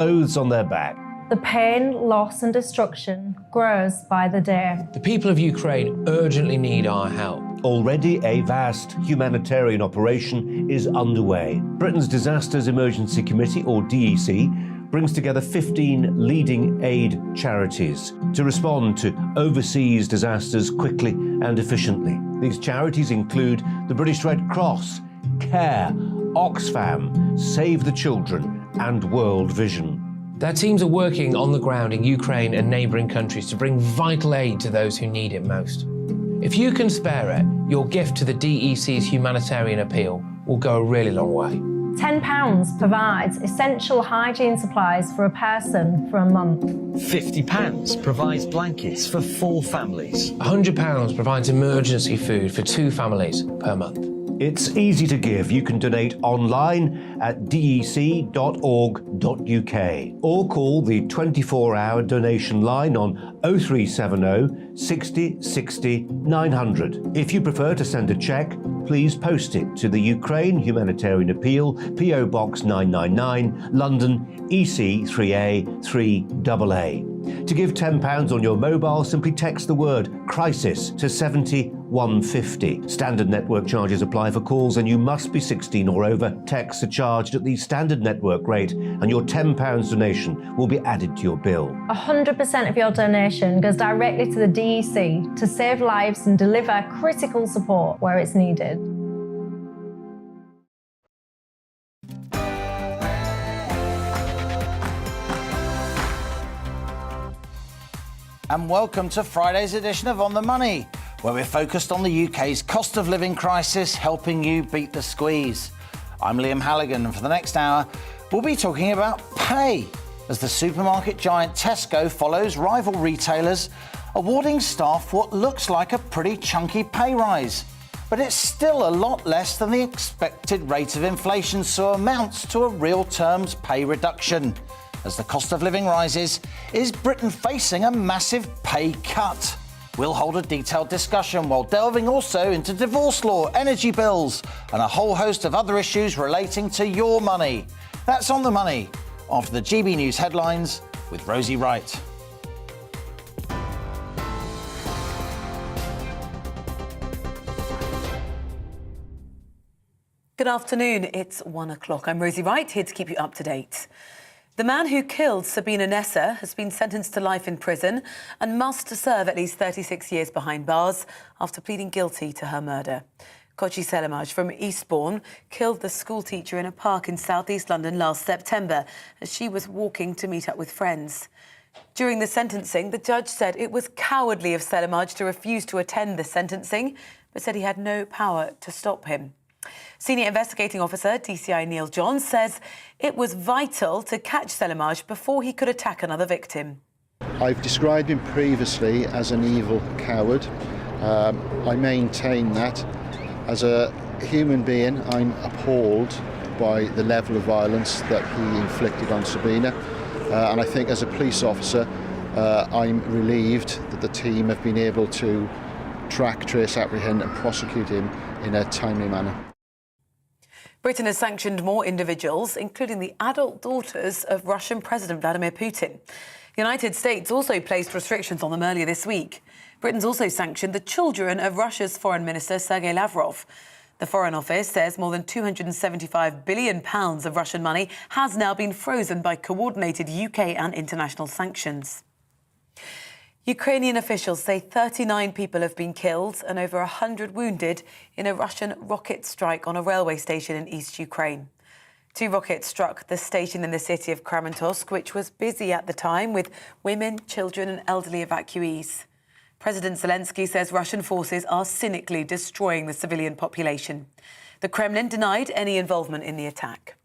clothes on their back. The pain, loss and destruction grows by the day. The people of Ukraine urgently need our help. Already a vast humanitarian operation is underway. Britain's Disasters Emergency Committee, or DEC, brings together 15 leading aid charities to respond to overseas disasters quickly and efficiently. These charities include the British Red Cross, CARE, Oxfam, Save the Children and World Vision. Their teams are working on the ground in Ukraine and neighbouring countries to bring vital aid to those who need it most. If you can spare it, your gift to the DEC's humanitarian appeal will go a really long way. £10 provides essential hygiene supplies for a person for a month. £50 provides blankets for 4 families. £100 provides emergency food for 2 families per month. It's easy to give. You can donate online at dec.org.uk or call the 24-hour donation line on 0370 60 60 900. If you prefer to send a cheque, please post it to the Ukraine Humanitarian Appeal, PO Box 999, London, EC 3A 3AA. To give £10 on your mobile, simply text the word crisis to 70150. Standard network charges apply for calls and you must be 16 or over. Texts are charged at the standard network rate and your £10 donation will be added to your bill. 100% of your donation goes directly to the DEC to save lives and deliver critical support where it's needed. And welcome to Friday's edition of On the Money, where we're focused on the UK's cost of living crisis, helping you beat the squeeze. I'm Liam Halligan, and for the next hour, we'll be talking about pay, as the supermarket giant Tesco follows rival retailers, awarding staff what looks like a pretty chunky pay rise. But it's still a lot less than the expected rate of inflation, so amounts to a real terms pay reduction. As the cost of living rises, is Britain facing a massive pay cut? We'll hold a detailed discussion while delving also into divorce law, energy bills, and a whole host of other issues relating to your money. That's On the Money, after the GB News headlines with Rosie Wright. Good afternoon, it's 1 o'clock. I'm Rosie Wright, here to keep you up to date. The man who killed Sabina Nessa has been sentenced to life in prison and must serve at least 36 years behind bars after pleading guilty to her murder. Kochi Selimaj from Eastbourne killed the schoolteacher in a park in southeast London last September as she was walking to meet up with friends. During the sentencing, the judge said it was cowardly of Selimaj to refuse to attend the sentencing, but said he had no power to stop him. Senior Investigating Officer DCI Neil John says it was vital to catch Selimaj before he could attack another victim. I've described him previously as an evil coward. I maintain that. As a human being, I'm appalled by the level of violence that he inflicted on Sabina. And I think as a police officer, I'm relieved that the team have been able to track, trace, apprehend and prosecute him in a timely manner. Britain has sanctioned more individuals, including the adult daughters of Russian President Vladimir Putin. The United States also placed restrictions on them earlier this week. Britain's also sanctioned the children of Russia's Foreign Minister Sergei Lavrov. The Foreign Office says more than £275 billion of Russian money has now been frozen by coordinated UK and international sanctions. Ukrainian officials say 39 people have been killed and over 100 wounded in a Russian rocket strike on a railway station in East Ukraine. 2 rockets struck the station in the city of Kramatorsk, which was busy at the time with women, children and elderly evacuees. President Zelensky says Russian forces are cynically destroying the civilian population. The Kremlin denied any involvement in the attack.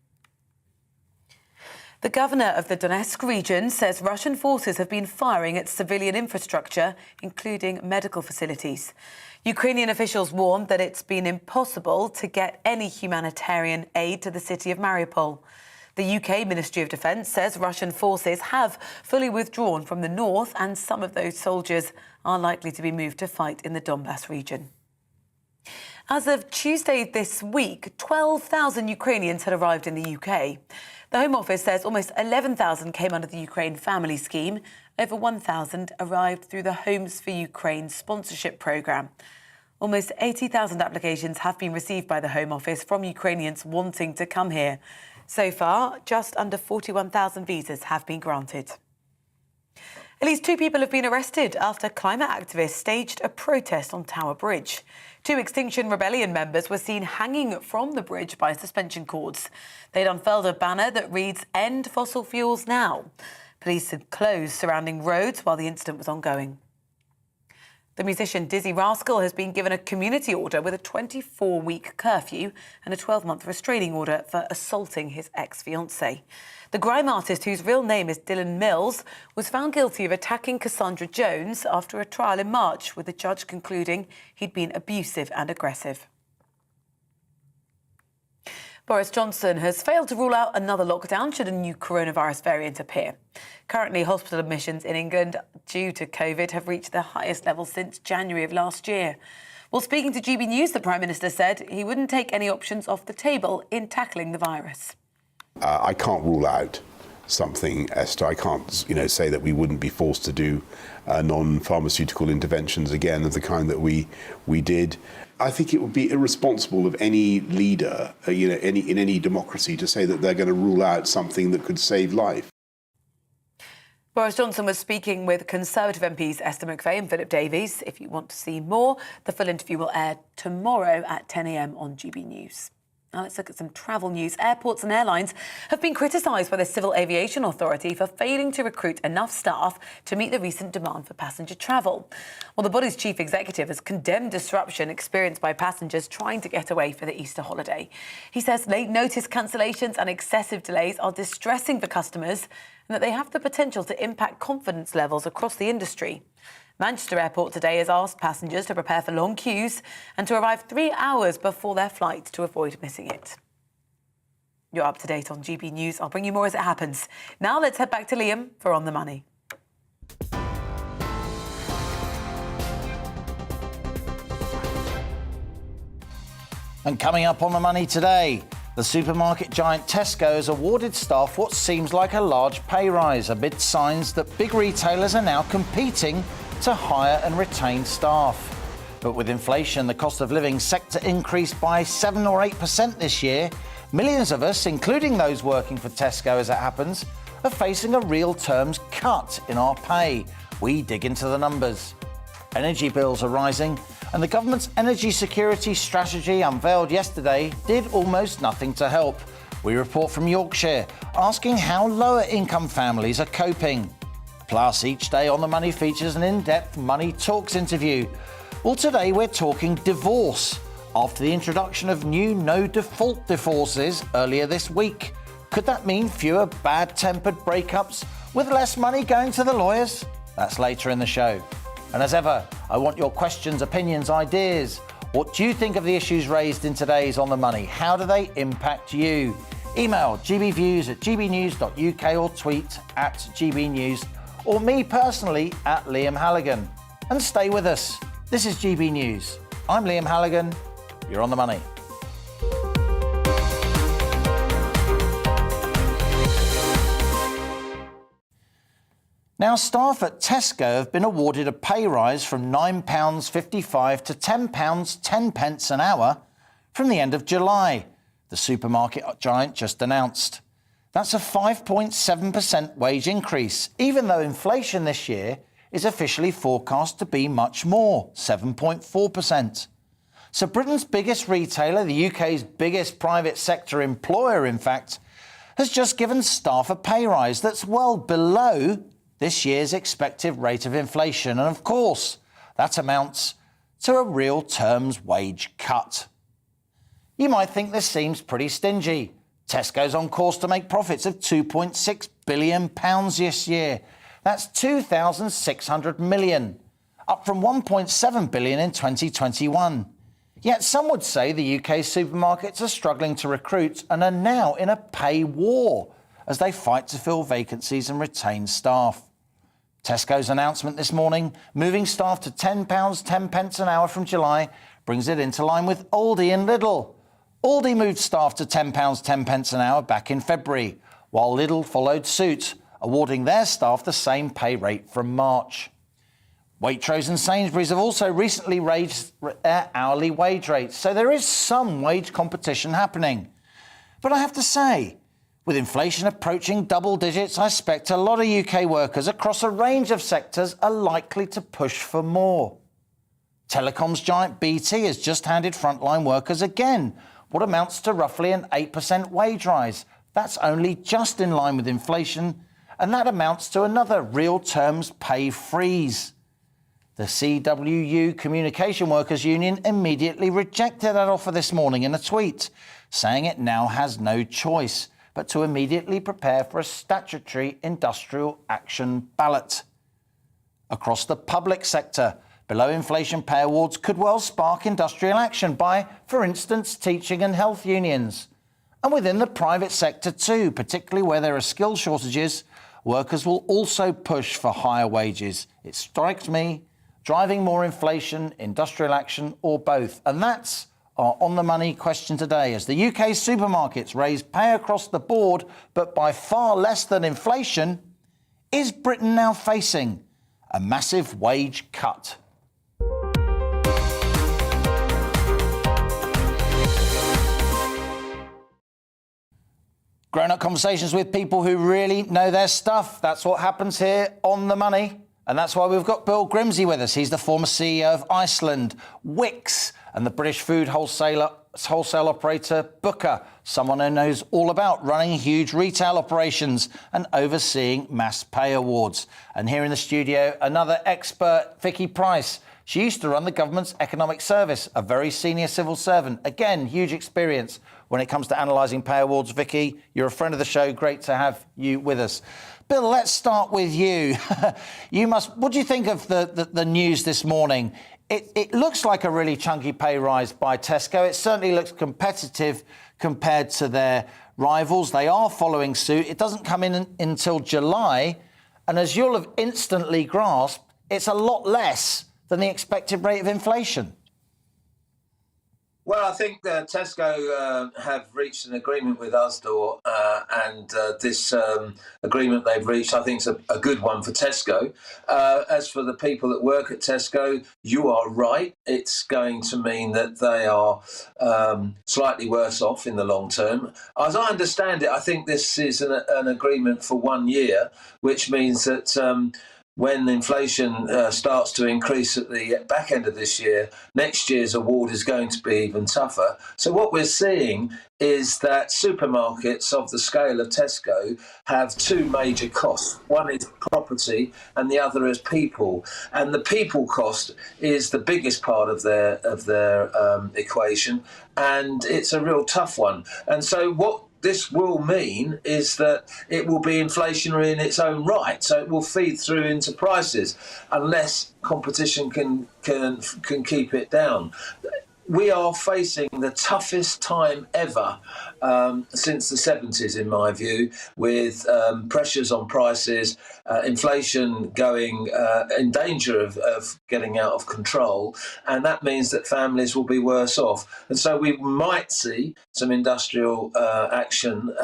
The governor of the Donetsk region says Russian forces have been firing at civilian infrastructure, including medical facilities. Ukrainian officials warned that it's been impossible to get any humanitarian aid to the city of Mariupol. The UK Ministry of Defence says Russian forces have fully withdrawn from the north and some of those soldiers are likely to be moved to fight in the Donbass region. As of Tuesday this week, 12,000 Ukrainians had arrived in the UK. The Home Office says almost 11,000 came under the Ukraine Family Scheme. Over 1,000 arrived through the Homes for Ukraine sponsorship programme. Almost 80,000 applications have been received by the Home Office from Ukrainians wanting to come here. So far, just under 41,000 visas have been granted. At least 2 people have been arrested after climate activists staged a protest on Tower Bridge. 2 Extinction Rebellion members were seen hanging from the bridge by suspension cords. They'd unfurled a banner that reads, "End fossil fuels now." Police had closed surrounding roads while the incident was ongoing. The musician Dizzy Rascal has been given a community order with a 24-week curfew and a 12-month restraining order for assaulting his ex-fiancée. The grime artist, whose real name is Dylan Mills, was found guilty of attacking Cassandra Jones after a trial in March, with the judge concluding he'd been abusive and aggressive. Boris Johnson has failed to rule out another lockdown should a new coronavirus variant appear. Currently, hospital admissions in England due to COVID have reached their highest level since January of last year. While speaking to GB News, the Prime Minister said he wouldn't take any options off the table in tackling the virus. I can't rule out something, Esther. I can't, say that we wouldn't be forced to do non-pharmaceutical interventions again of the kind that we did. I think it would be irresponsible of any leader, in any democracy, to say that they're going to rule out something that could save life. Boris Johnson was speaking with Conservative MPs Esther McVey and Philip Davies. If you want to see more, the full interview will air tomorrow at 10 a.m. on GB News. Now let's look at some travel news. Airports and airlines have been criticised by the Civil Aviation Authority for failing to recruit enough staff to meet the recent demand for passenger travel. Well, the body's chief executive has condemned disruption experienced by passengers trying to get away for the Easter holiday. He says late notice cancellations and excessive delays are distressing for customers and that they have the potential to impact confidence levels across the industry. Manchester Airport today has asked passengers to prepare for long queues and to arrive 3 hours before their flight to avoid missing it. You're up to date on GB News. I'll bring you more as it happens. Now let's head back to Liam for On the Money. And coming up on the money today, the supermarket giant Tesco has awarded staff what seems like a large pay rise amid signs that big retailers are now competing to hire and retain staff. But with inflation, the cost of living sector increased by 7 or 8% this year. Millions of us, including those working for Tesco as it happens, are facing a real terms cut in our pay. We dig into the numbers. Energy bills are rising, and the government's energy security strategy unveiled yesterday did almost nothing to help. We report from Yorkshire, asking how lower income families are coping. Plus, each day on The Money features an in-depth Money Talks interview. Well, today we're talking divorce after the introduction of new no-default divorces earlier this week. Could that mean fewer bad-tempered breakups with less money going to the lawyers? That's later in the show. And as ever, I want your questions, opinions, ideas. What do you think of the issues raised in today's On the Money? How do they impact you? Email gbviews@gbnews.uk or tweet @gbnews, or me personally @Liam Halligan. And stay with us. This is GB News. I'm Liam Halligan. You're On the Money. Now, staff at Tesco have been awarded a pay rise from £9.55 to £10.10 an hour from the end of July, the supermarket giant just announced. That's a 5.7% wage increase, even though inflation this year is officially forecast to be much more, 7.4%. So Britain's biggest retailer, the UK's biggest private sector employer, in fact, has just given staff a pay rise that's well below this year's expected rate of inflation. And of course, that amounts to a real terms wage cut. You might think this seems pretty stingy. Tesco's on course to make profits of £2.6 billion this year. That's 2,600 million, up from 1.7 billion in 2021. Yet some would say the UK supermarkets are struggling to recruit and are now in a pay war as they fight to fill vacancies and retain staff. Tesco's announcement this morning, moving staff to £10.10 an hour from July, brings it into line with Aldi and Lidl. Aldi moved staff to £10.10 an hour back in February. while Lidl followed suit, awarding their staff the same pay rate from March. Waitrose and Sainsbury's have also recently raised their hourly wage rates, so there is some wage competition happening. But I have to say, with inflation approaching double digits, I expect a lot of UK workers across a range of sectors are likely to push for more. Telecoms giant BT has just handed frontline workers again what amounts to roughly an 8% wage rise. That's only just in line with inflation, and that amounts to another real terms pay freeze. The CWU Communication Workers Union immediately rejected that offer this morning in a tweet, saying it now has no choice but to immediately prepare for a statutory industrial action ballot. Across the public sector, below inflation pay awards could well spark industrial action by, for instance, teaching and health unions. And within the private sector too, particularly where there are skill shortages, workers will also push for higher wages. It strikes me, driving more inflation, industrial action, or both. And that's our On the Money question today. As the UK supermarkets raise pay across the board, but by far less than inflation, is Britain now facing a massive wage cut? Grown-up conversations with people who really know their stuff. That's what happens here on The Money. And that's why we've got Bill Grimsey with us. He's the former CEO of Iceland, Wix, and the British food wholesale operator Booker, someone who knows all about running huge retail operations and overseeing mass pay awards. And here in the studio, another expert, Vicky Price. She used to run the government's economic service, a very senior civil servant. Again, huge experience when it comes to analysing pay awards. Vicky, you're a friend of the show. Great to have you with us. Bill, let's start with you. What do you think of the news this morning? It looks like a really chunky pay rise by Tesco. It certainly looks competitive compared to their rivals. They are following suit. It doesn't come in until July. And as you'll have instantly grasped, it's a lot less than the expected rate of inflation. Well, I think Tesco have reached an agreement with Usdaw, and this agreement they've reached, I think, is a good one for Tesco. As for the people that work at Tesco, you are right. It's going to mean that they are slightly worse off in the long term. As I understand it, I think this is an agreement for 1 year, which means that when inflation starts to increase at the back end of this year, next year's award is going to be even tougher. So what we're seeing is that supermarkets of the scale of Tesco have two major costs. One is property and the other is people. And the people cost is the biggest part of their equation, and it's a real tough one. And so what this will mean is that it will be inflationary in its own right, so it will feed through into prices unless competition can keep it down. We are facing the toughest time ever since the 70s, in my view, with pressures on prices, inflation going in danger of getting out of control, and that means that families will be worse off. And so we might see some industrial action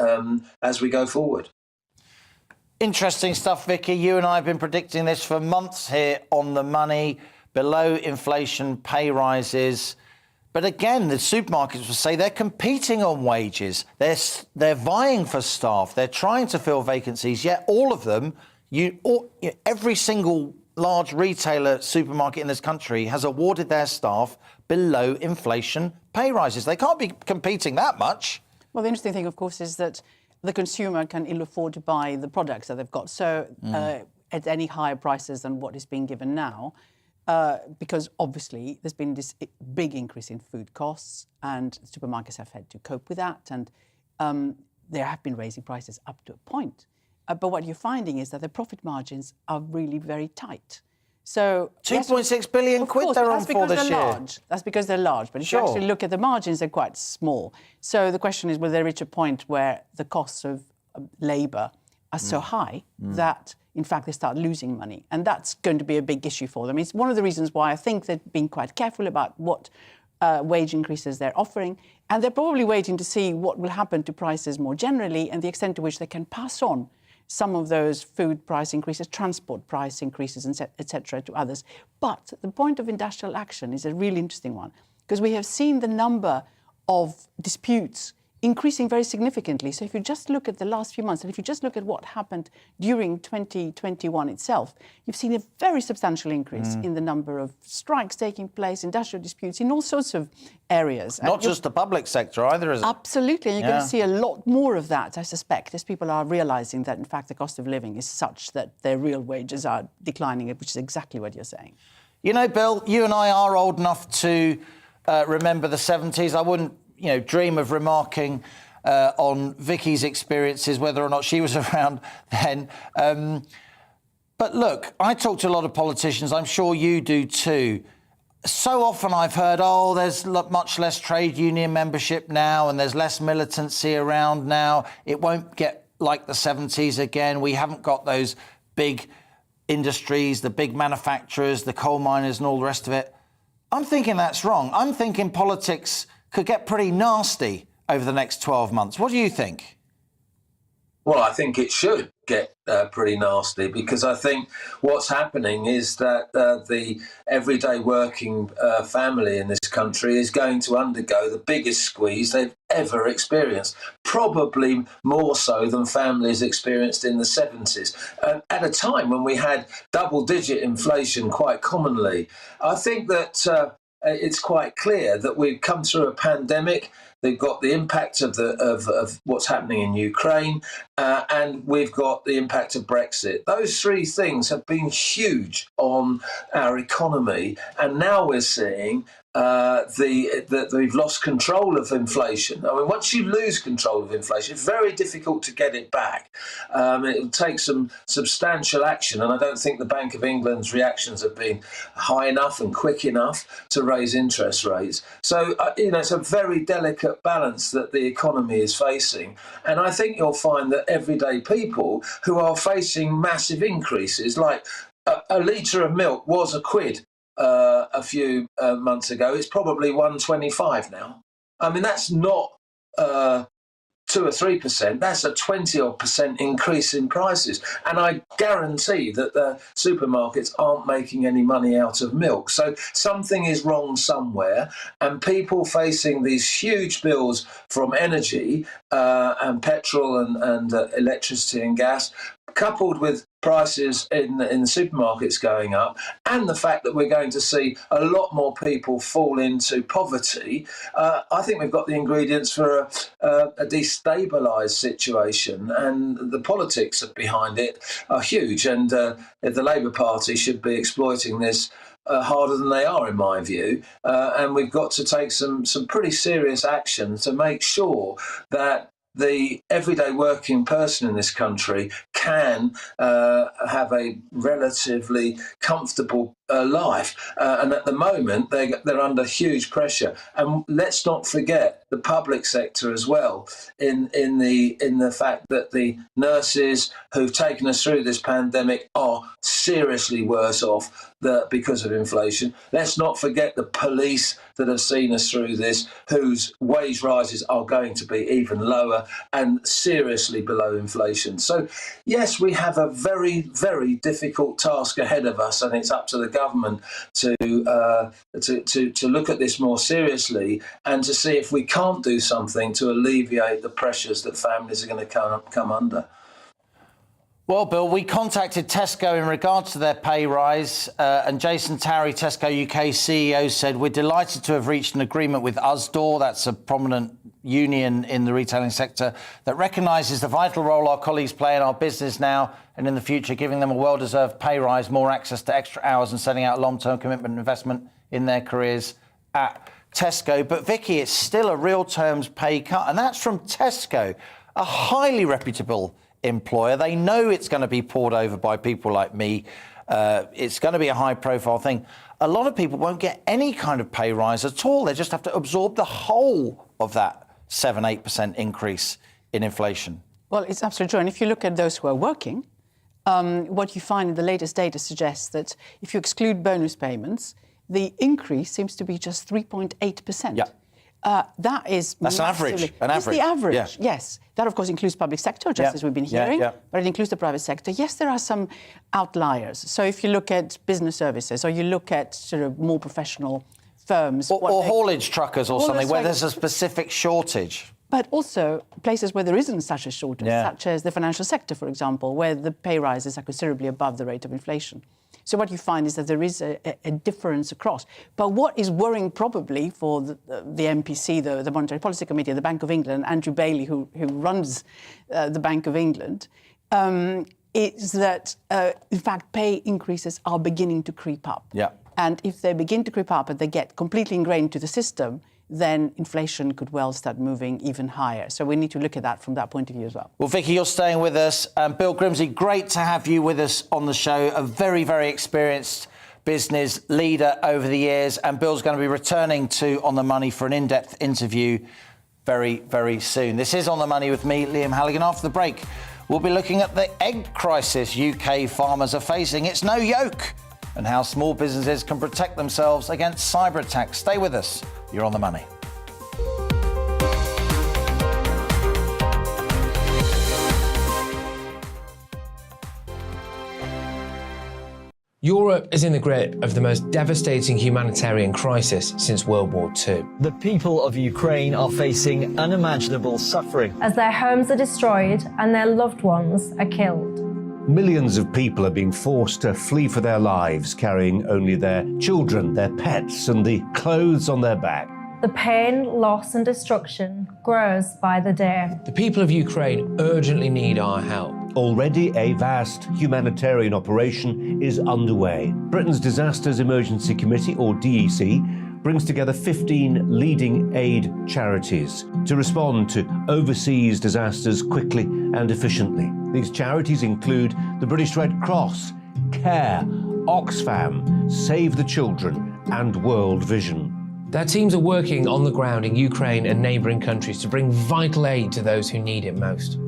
as we go forward. Interesting stuff, Vicky. You and I have been predicting this for months here on The Money. Below inflation pay rises. But again, the supermarkets will say they're competing on wages. They're vying for staff. They're trying to fill vacancies. Yet all of them, every single large retailer supermarket in this country has awarded their staff below inflation pay rises. They can't be competing that much. Well, the interesting thing, of course, is that the consumer can ill afford to buy the products that they've got. So at any higher prices than what is being given now. Because obviously there's been this big increase in food costs and supermarkets have had to cope with that, and they have been raising prices up to a point. But what you're finding is that the profit margins are really very tight. So 2.6 billion quid they're on for this year. That's because they're large. But if you actually look at the margins, they're quite small. So the question is, will they reach a point where the costs of labour are so high that, in fact, they start losing money? And that's going to be a big issue for them. It's one of the reasons why I think they're being quite careful about what wage increases they're offering. And they're probably waiting to see what will happen to prices more generally and the extent to which they can pass on some of those food price increases, transport price increases, etc., to others. But the point of industrial action is a really interesting one, because we have seen the number of disputes increasing very significantly. So if you just look at the last few months, and if you just look at what happened during 2021 itself, you've seen a very substantial increase in the number of strikes taking place, industrial disputes in all sorts of areas. Not just the public sector either, is it? Absolutely, and you're going to see a lot more of that, I suspect, as people are realising that, in fact, the cost of living is such that their real wages are declining, which is exactly what you're saying. You know, Bill, you and I are old enough to remember the 70s. I wouldn't dream of remarking on Vicky's experiences, whether or not she was around then. But look, I talk to a lot of politicians. I'm sure you do too. So often I've heard, there's much less trade union membership now and there's less militancy around now. It won't get like the 70s again. We haven't got those big industries, the big manufacturers, the coal miners and all the rest of it. I'm thinking that's wrong. I'm thinking politics could get pretty nasty over the next 12 months. What do you think? Well, I think it should get pretty nasty, because I think what's happening is that the everyday working family in this country is going to undergo the biggest squeeze they've ever experienced, probably more so than families experienced in the 70s, at a time when we had double-digit inflation quite commonly. I think that it's quite clear that we've come through a pandemic. They've got the impact of what's happening in Ukraine, and we've got the impact of Brexit. Those three things have been huge on our economy, and now we're seeing that we've lost control of inflation. I mean, once you lose control of inflation, it's very difficult to get it back. It will take some substantial action, and I don't think the Bank of England's reactions have been high enough and quick enough to raise interest rates. So, it's a very delicate balance that the economy is facing. And I think you'll find that everyday people who are facing massive increases, like a litre of milk was £1 a few months ago. It's probably 1.25 now. I mean, that's not 2 or 3%. That's a 20-odd% increase in prices. And I guarantee that the supermarkets aren't making any money out of milk. So something is wrong somewhere. And people facing these huge bills from energy and petrol and electricity and gas, coupled with prices in the supermarkets going up, and the fact that we're going to see a lot more people fall into poverty, I think we've got the ingredients for a destabilised situation, and the politics behind it are huge, and the Labour Party should be exploiting this harder than they are, in my view, and we've got to take some pretty serious action to make sure that the everyday working person in this country can have a relatively comfortable life. And at the moment, they're under huge pressure. And let's not forget the public sector as well, in the fact that the nurses who've taken us through this pandemic are seriously worse off because of inflation. Let's not forget the police that have seen us through this, whose wage rises are going to be even lower and seriously below inflation. So, yes, we have a very, very difficult task ahead of us, and it's up to the government to look at this more seriously and to see if we can't do something to alleviate the pressures that families are going to come under. Well, Bill, we contacted Tesco in regards to their pay rise, and Jason Tarry, Tesco UK CEO, said, "We're delighted to have reached an agreement with Usdaw," that's a prominent union in the retailing sector, "that recognises the vital role our colleagues play in our business now and in the future, giving them a well-deserved pay rise, more access to extra hours and setting out long-term commitment and investment in their careers at Tesco." But, Vicky, it's still a real terms pay cut, and that's from Tesco, a highly reputable employer. They know it's going to be poured over by people like me. It's going to be a high-profile thing. A lot of people won't get any kind of pay rise at all. They just have to absorb the whole of that 7-8% increase in inflation. Well, it's absolutely true. And if you look at those who are working, what you find in the latest data suggests that if you exclude bonus payments, the increase seems to be just 3.8%. Yeah. That's an average. It's the average, yeah. yes. That, of course, includes public sector, just as we've been hearing, but it includes the private sector. Yes, there are some outliers. So if you look at business services or you look at sort of more professional firms... Or haulage truckers or something, where there's a specific shortage. But also places where there isn't such a shortage, such as the financial sector, for example, where the pay rises are considerably above the rate of inflation. So what you find is that there is a difference across. But what is worrying probably for the MPC, the Monetary Policy Committee, the Bank of England, Andrew Bailey, who runs the Bank of England, is that, in fact, pay increases are beginning to creep up. Yeah. And if they begin to creep up and they get completely ingrained into the system, then inflation could well start moving even higher. So we need to look at that from that point of view as well. Well, Vicky, you're staying with us. Bill Grimsey, great to have you with us on the show. A very, very experienced business leader over the years. And Bill's going to be returning to On the Money for an in-depth interview very, very soon. This is On the Money with me, Liam Halligan. After the break, we'll be looking at the egg crisis UK farmers are facing. It's no yoke. And how small businesses can protect themselves against cyber attacks. Stay with us. You're On the Money. Europe is in the grip of the most devastating humanitarian crisis since World War II. The people of Ukraine are facing unimaginable suffering as their homes are destroyed and their loved ones are killed. Millions of people are being forced to flee for their lives, carrying only their children, their pets, and the clothes on their back. The pain, loss, and destruction grows by the day. The people of Ukraine urgently need our help. Already a vast humanitarian operation is underway. Britain's Disasters Emergency Committee, or DEC, brings together 15 leading aid charities to respond to overseas disasters quickly and efficiently. These charities include the British Red Cross, CARE, Oxfam, Save the Children, and World Vision. Their teams are working on the ground in Ukraine and neighbouring countries to bring vital aid to those who need it most.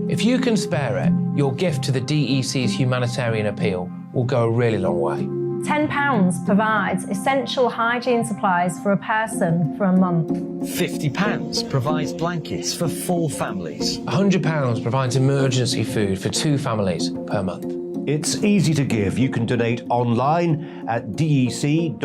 If you can spare it, your gift to the DEC's humanitarian appeal will go a really long way. £10 provides essential hygiene supplies for a person for a month. £50 provides blankets for 4 families. £100 provides emergency food for 2 families per month. It's easy to give. You can donate online at dec.org.uk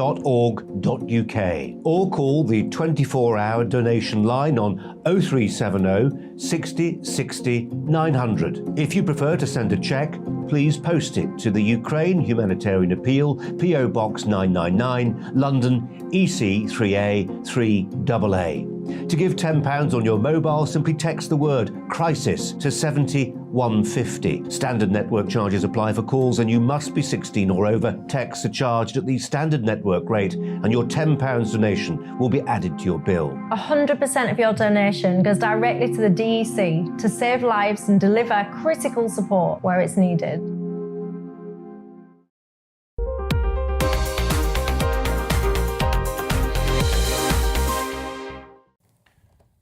or call the 24-hour donation line on 0370 60 60 900. If you prefer to send a cheque, please post it to the Ukraine Humanitarian Appeal, PO Box 999, London, EC 3A 3AA. To give £10 on your mobile, simply text the word crisis to 70150. Standard network charges apply for calls and you must be 16 or over. Texts are charged at the standard network rate and your £10 donation will be added to your bill. 100% of your donation goes directly to the DEC to save lives and deliver critical support where it's needed.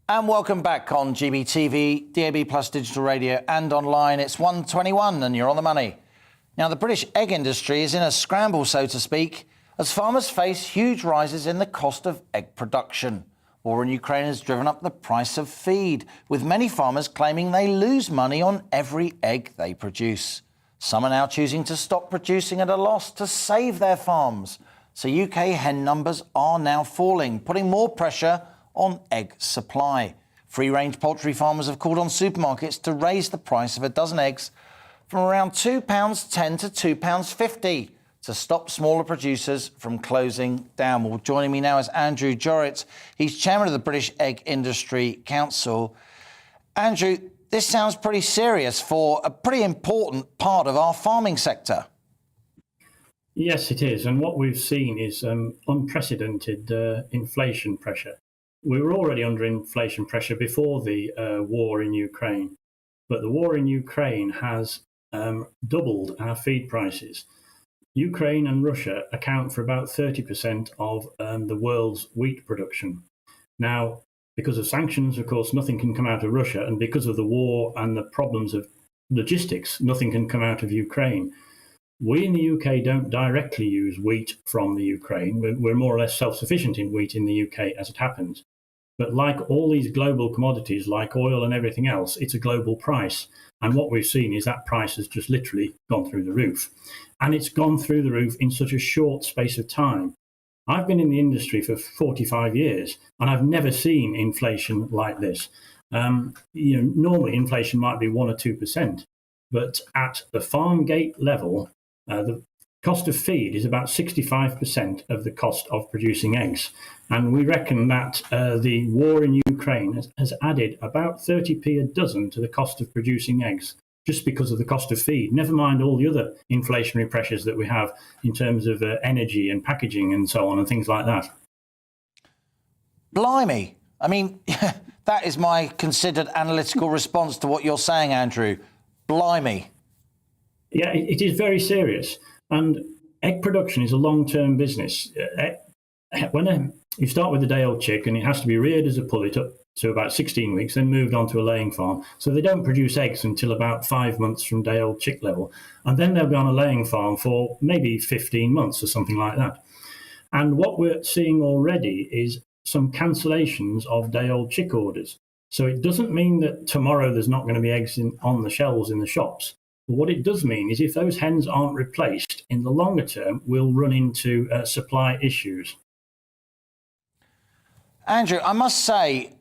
And welcome back on GBTV, DAB Plus Digital Radio and online. It's 1:21 and you're on the money. Now, the British egg industry is in a scramble, so to speak, as farmers face huge rises in the cost of egg production. War in Ukraine has driven up the price of feed, with many farmers claiming they lose money on every egg they produce. Some are now choosing to stop producing at a loss to save their farms. So UK hen numbers are now falling, putting more pressure on egg supply. Free-range poultry farmers have called on supermarkets to raise the price of a dozen eggs from around £2.10 to £2.50 to stop smaller producers from closing down. Well, joining me now is Andrew Jorrit. He's chairman of the British Egg Industry Council. Andrew, this sounds pretty serious for a pretty important part of our farming sector. Yes, it is. And what we've seen is unprecedented inflation pressure. We were already under inflation pressure before the war in Ukraine, but the war in Ukraine has doubled our feed prices. Ukraine and Russia account for about 30% of the world's wheat production. Now, because of sanctions, of course, nothing can come out of Russia, and because of the war and the problems of logistics, nothing can come out of Ukraine. We in the UK don't directly use wheat from the Ukraine. We're more or less self-sufficient in wheat in the UK as it happens. But like all these global commodities, like oil and everything else, it's a global price. And what we've seen is that price has just literally gone through the roof. And it's gone through the roof in such a short space of time. I've been in the industry for 45 years, and I've never seen inflation like this. Normally inflation might be 1 or 2%, but at the farm gate level, the cost of feed is about 65% of the cost of producing eggs. And we reckon that the war in Ukraine has added about 30p a dozen to the cost of producing eggs, just because of the cost of feed, never mind all the other inflationary pressures that we have in terms of energy and packaging and so on and things like that. Blimey. I mean, that is my considered analytical response to what you're saying, Andrew. Blimey. Yeah, it is very serious. And egg production is a long-term business. When you start with a day-old chick, and it has to be reared as a pullet up to about 16 weeks, then moved on to a laying farm. So they don't produce eggs until about 5 months from day-old chick level. And then they'll be on a laying farm for maybe 15 months or something like that. And what we're seeing already is some cancellations of day-old chick orders. So it doesn't mean that tomorrow there's not going to be eggs on the shelves in the shops. But what it does mean is if those hens aren't replaced, in the longer term, we'll run into supply issues. Andrew, I must say,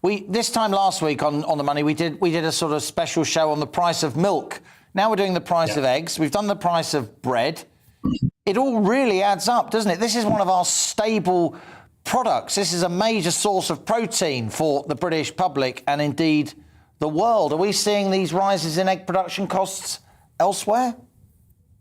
this time last week on The Money, we did a sort of special show on the price of milk. Now we're doing the price of eggs. We've done the price of bread. It all really adds up, doesn't it? This is one of our stable products. This is a major source of protein for the British public and indeed the world. Are we seeing these rises in egg production costs elsewhere?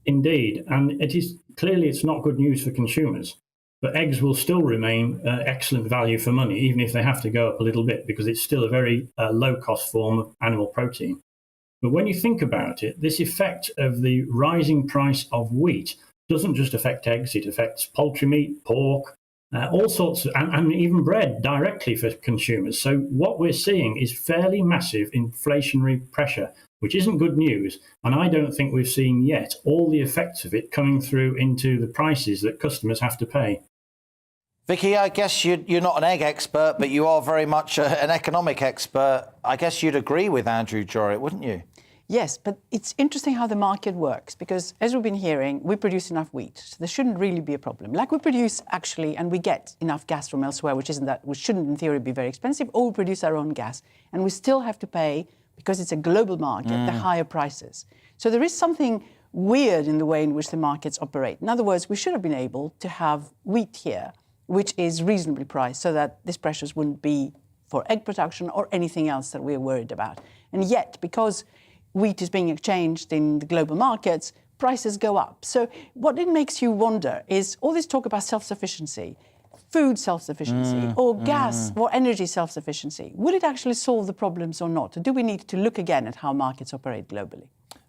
Indeed, and it's not good news for consumers. But eggs will still remain excellent value for money, even if they have to go up a little bit, because it's still a very low-cost form of animal protein. But when you think about it, this effect of the rising price of wheat doesn't just affect eggs, it affects poultry meat, pork, all sorts of, and even bread directly for consumers. So what we're seeing is fairly massive inflationary pressure, which isn't good news. And I don't think we've seen yet all the effects of it coming through into the prices that customers have to pay. Vicky, I guess you're not an egg expert, but you are very much an economic expert. I guess you'd agree with Andrew Jorrit, wouldn't you? Yes, but it's interesting how the market works, because as we've been hearing, we produce enough wheat, so there shouldn't really be a problem. Like we produce actually, and we get enough gas from elsewhere, which shouldn't in theory be very expensive, or we produce our own gas, and we still have to pay, because it's a global market, the higher prices. So there is something weird in the way in which the markets operate. In other words, we should have been able to have wheat here, which is reasonably priced, so that these pressures wouldn't be for egg production or anything else that we're worried about. And yet, because wheat is being exchanged in the global markets, prices go up. So what it makes you wonder is all this talk about self-sufficiency, food self-sufficiency, or gas or energy self-sufficiency. Will it actually solve the problems or not? Or do we need to look again at how markets operate globally?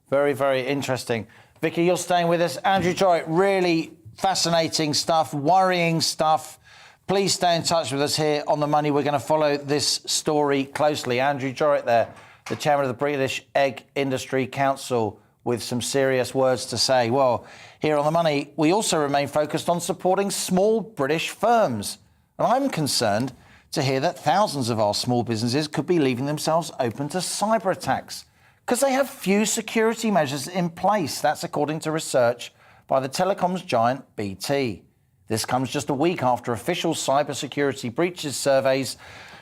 Very, very interesting. Vicky, you're staying with us. Andrew Jorrit, really fascinating stuff, worrying stuff. Please stay in touch with us here on The Money. We're going to follow this story closely. Andrew Jorrit there, the chairman of the British Egg Industry Council, with some serious words to say. Well, here on The Money, we also remain focused on supporting small British firms. And I'm concerned to hear that thousands of our small businesses could be leaving themselves open to cyber attacks because they have few security measures in place. That's according to research by the telecoms giant BT. This comes just a week after official cybersecurity breaches surveys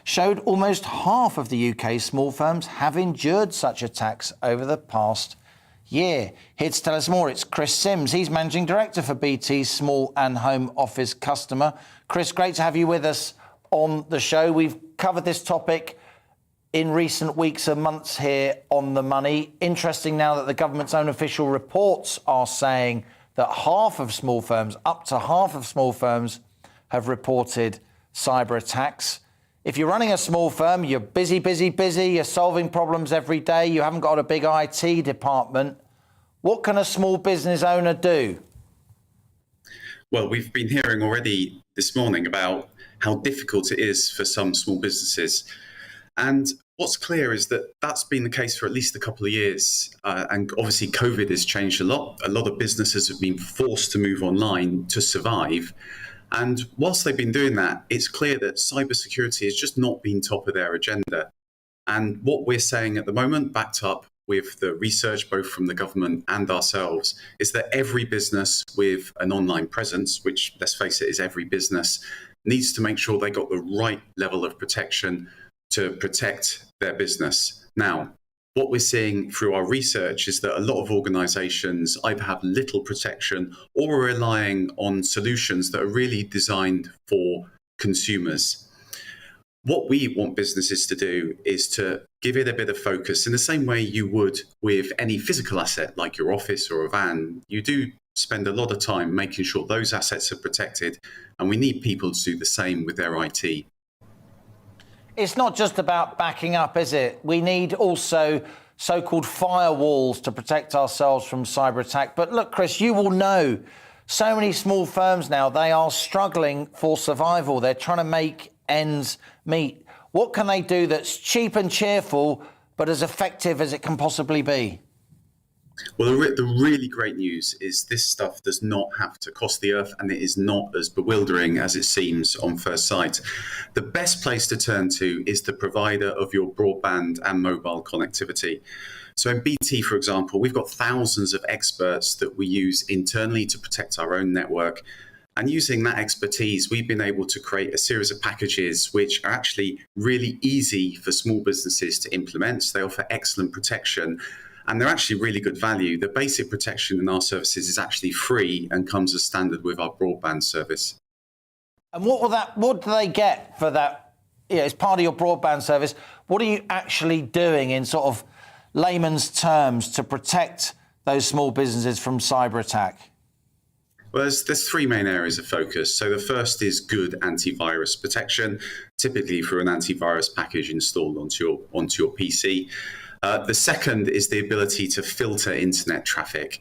showed almost half of the UK's small firms have endured such attacks over the past year. Here to tell us more, it's Chris Sims. He's Managing Director for BT's Small and Home Office Customer. Chris, great to have you with us on the show. We've covered this topic in recent weeks and months here on The Money. Interesting now that the government's own official reports are saying that half of small firms, up to half of small firms, have reported cyber attacks. If you're running a small firm, you're busy, you're solving problems every day, you haven't got a big IT department, what can a small business owner do? Well, we've been hearing already this morning about how difficult it is for some small businesses. And what's clear is that that's been the case for at least a couple of years. And obviously, COVID has changed a lot. A lot of businesses have been forced to move online to survive. And whilst they've been doing that, it's clear that cybersecurity has just not been top of their agenda. And what we're saying at the moment, backed up with the research both from the government and ourselves, is that every business with an online presence, which, let's face it, is every business, needs to make sure they got the right level of protection to protect their business. Now, what we're seeing through our research is that a lot of organizations either have little protection or are relying on solutions that are really designed for consumers. What we want businesses to do is to give it a bit of focus in the same way you would with any physical asset like your office or a van. You do spend a lot of time making sure those assets are protected, and we need people to do the same with their IT. It's not just about backing up, is it? We need also so-called firewalls to protect ourselves from cyber attack. But look, Chris, you will know so many small firms now, they are struggling for survival. They're trying to make ends meet. What can they do that's cheap and cheerful, but as effective as it can possibly be? Well, the really great news is this stuff does not have to cost the earth, and it is not as bewildering as it seems on first sight. The best place to turn to is the provider of your broadband and mobile connectivity. So in BT, for example, we've got thousands of experts that we use internally to protect our own network. And using that expertise, we've been able to create a series of packages which are actually really easy for small businesses to implement. They offer excellent protection, and they're actually really good value. The basic protection in our services is actually free and comes as standard with our broadband service. And what do they get for that? As part of your broadband service, what are you actually doing in sort of layman's terms to protect those small businesses from cyber attack? Well, there's three main areas of focus. So the first is good antivirus protection, typically through an antivirus package installed onto your PC. The second is the ability to filter internet traffic.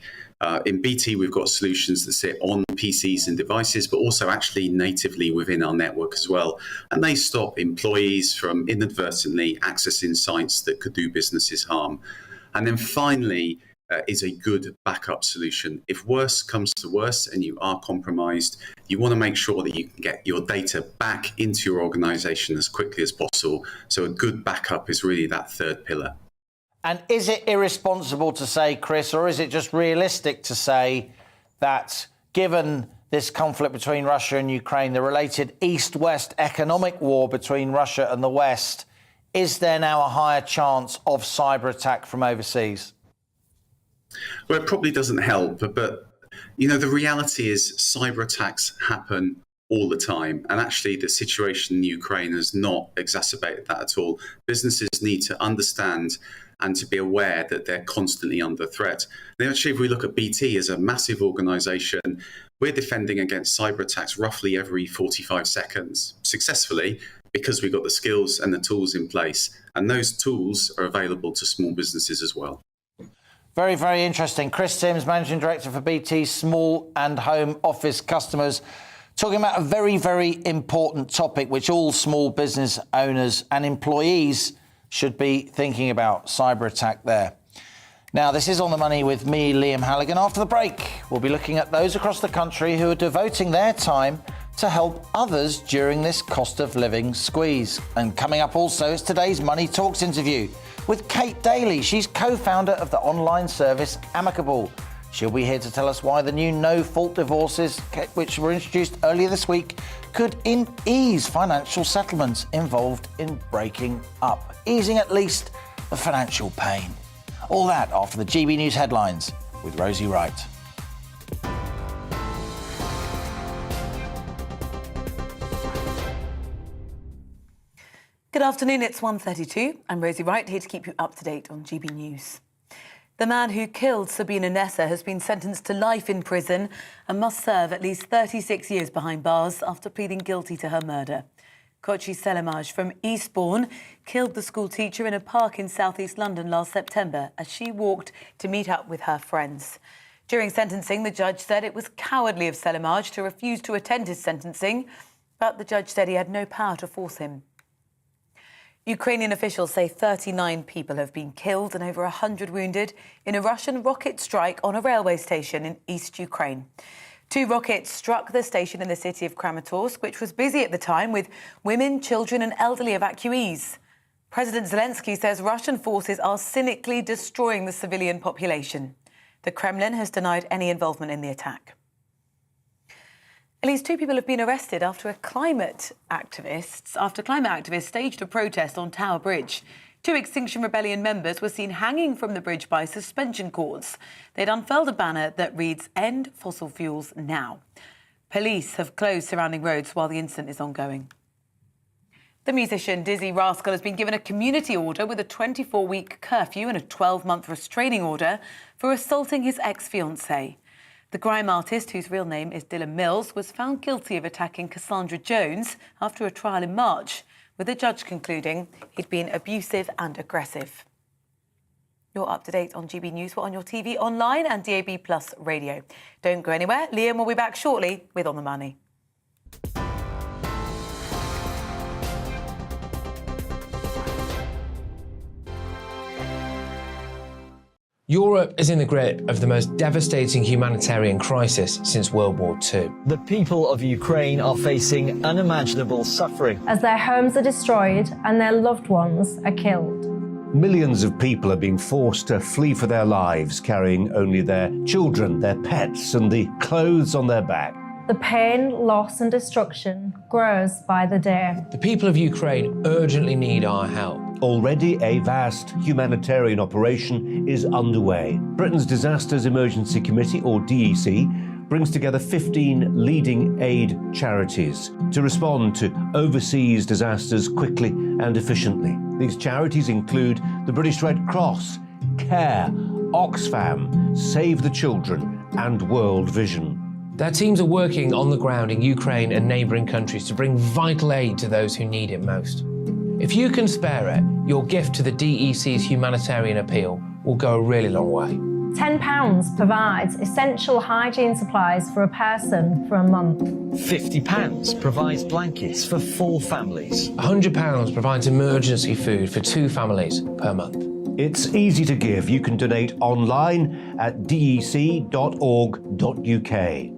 In BT, we've got solutions that sit on PCs and devices, but also actually natively within our network as well. And they stop employees from inadvertently accessing sites that could do businesses harm. And then finally, is a good backup solution. If worse comes to worse and you are compromised, you want to make sure that you can get your data back into your organization as quickly as possible. So a good backup is really that third pillar. And is it irresponsible to say, Chris, or is it just realistic to say that given this conflict between Russia and Ukraine, the related East-West economic war between Russia and the West, is there now a higher chance of cyber attack from overseas? Well, it probably doesn't help, but you know, the reality is cyber attacks happen all the time. And actually, the situation in Ukraine has not exacerbated that at all. Businesses need to understand and to be aware that they're constantly under threat. And actually, if we look at BT as a massive organization, we're defending against cyber attacks roughly every 45 seconds successfully because we've got the skills and the tools in place. And those tools are available to small businesses as well. Very, very interesting. Chris Sims, Managing Director for BT's Small and Home Office Customers, talking about a very, very important topic which all small business owners and employees should be thinking about, cyber attack there. Now, this is On the Money with me, Liam Halligan. After the break, we'll be looking at those across the country who are devoting their time to help others during this cost of living squeeze. And coming up also is today's Money Talks interview with Kate Daly. She's co-founder of the online service Amicable. She'll be here to tell us why the new no-fault divorces, which were introduced earlier this week, could ease financial settlements involved in breaking up, easing at least the financial pain. All that after the GB News headlines with Rosie Wright. Good afternoon, it's 1:32. I'm Rosie Wright, here to keep you up to date on GB News. The man who killed Sabina Nessa has been sentenced to life in prison and must serve at least 36 years behind bars after pleading guilty to her murder. Kochi Selimaj from Eastbourne killed the school teacher in a park in southeast London last September as she walked to meet up with her friends. During sentencing, the judge said it was cowardly of Selimaj to refuse to attend his sentencing, but the judge said he had no power to force him. Ukrainian officials say 39 people have been killed and over 100 wounded in a Russian rocket strike on a railway station in East Ukraine. Two rockets struck the station in the city of Kramatorsk, which was busy at the time with women, children and elderly evacuees. President Zelensky says Russian forces are cynically destroying the civilian population. The Kremlin has denied any involvement in the attack. At least two people have been arrested after climate activists staged a protest on Tower Bridge. Two Extinction Rebellion members were seen hanging from the bridge by suspension cords. They'd unfurled a banner that reads, "End fossil fuels now." Police have closed surrounding roads while the incident is ongoing. The musician Dizzy Rascal has been given a community order with a 24-week curfew and a 12-month restraining order for assaulting his ex-fiancée. The grime artist, whose real name is Dylan Mills, was found guilty of attacking Cassandra Jones after a trial in March, with the judge concluding he'd been abusive and aggressive. You're up to date on GB News. We're on your TV, online and DAB+ radio. Don't go anywhere. Liam will be back shortly with On the Money. Europe is in the grip of the most devastating humanitarian crisis since World War II. The people of Ukraine are facing unimaginable suffering as their homes are destroyed and their loved ones are killed. Millions of people are being forced to flee for their lives, carrying only their children, their pets, and the clothes on their back. The pain, loss and destruction grows by the day. The people of Ukraine urgently need our help. Already a vast humanitarian operation is underway. Britain's Disasters Emergency Committee, or DEC, brings together 15 leading aid charities to respond to overseas disasters quickly and efficiently. These charities include the British Red Cross, CARE, Oxfam, Save the Children and World Vision. Their teams are working on the ground in Ukraine and neighbouring countries to bring vital aid to those who need it most. If you can spare it, your gift to the DEC's humanitarian appeal will go a really long way. £10 provides essential hygiene supplies for a person for a month. £50 provides blankets for 4 families. £100 provides emergency food for 2 families per month. It's easy to give. You can donate online at dec.org.uk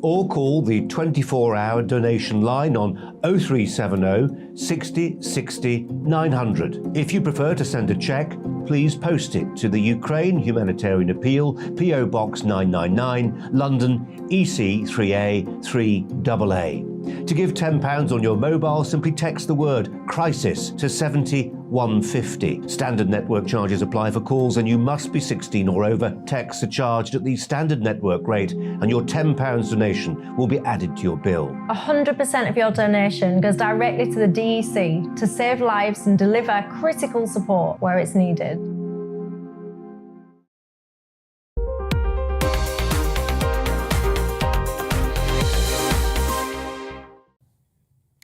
or call the 24-hour donation line on 0370 60 60 900. If you prefer to send a cheque, please post it to the Ukraine Humanitarian Appeal, PO Box 999, London, EC 3A 3AA. To give £10 on your mobile, simply text the word crisis to 70150. Standard network charges apply for calls and you must be 16 or over. Texts are charged at the standard network rate and your £10 donation will be added to your bill. 100% of your donation goes directly to the DEC to save lives and deliver critical support where it's needed.